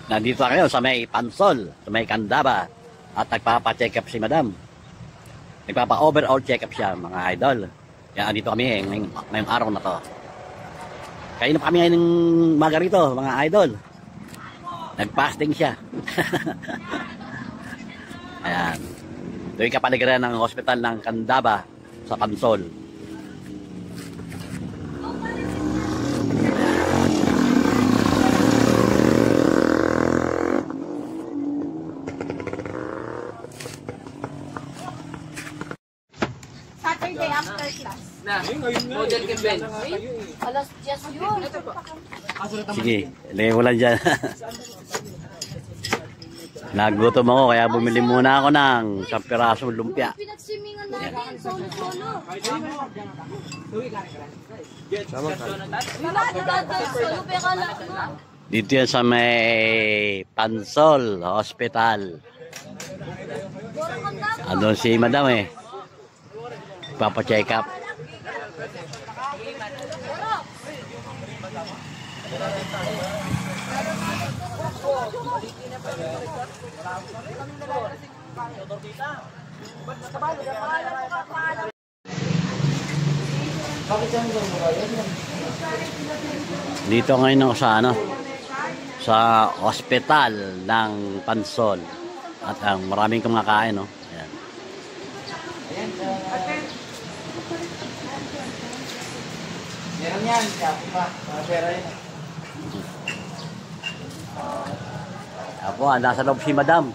Nandito kayo sa may Pansol, sa may Candaba. At nagpapa-check up si Madam. Nagpapa-overall check up siya, mga idol. Kaya andito kami ngayong araw na to. Kainom kami ngayon ng maga rito, mga idol. Nag-fasting siya. Ayan. Ito yung kapaligiran ng hospital ng Candaba sa Pansol. Saturday after class. Na, model ka Ben. Alas 10 yun. Sige, ilagay ko lang dyan. Nagutom ako kaya bumili muna ako ng isang pirasong lumpia. Pinagswimingan natin, solo-solo. Dito yan sa may Pansol Hospital. Andun si Madam eh. Papa-check up. Dito ngayon ako sa sa hospital ng Pansol at maraming kumakain, no. Ayan. Meron yan, pera yun. Apo, nasa loob si Madam.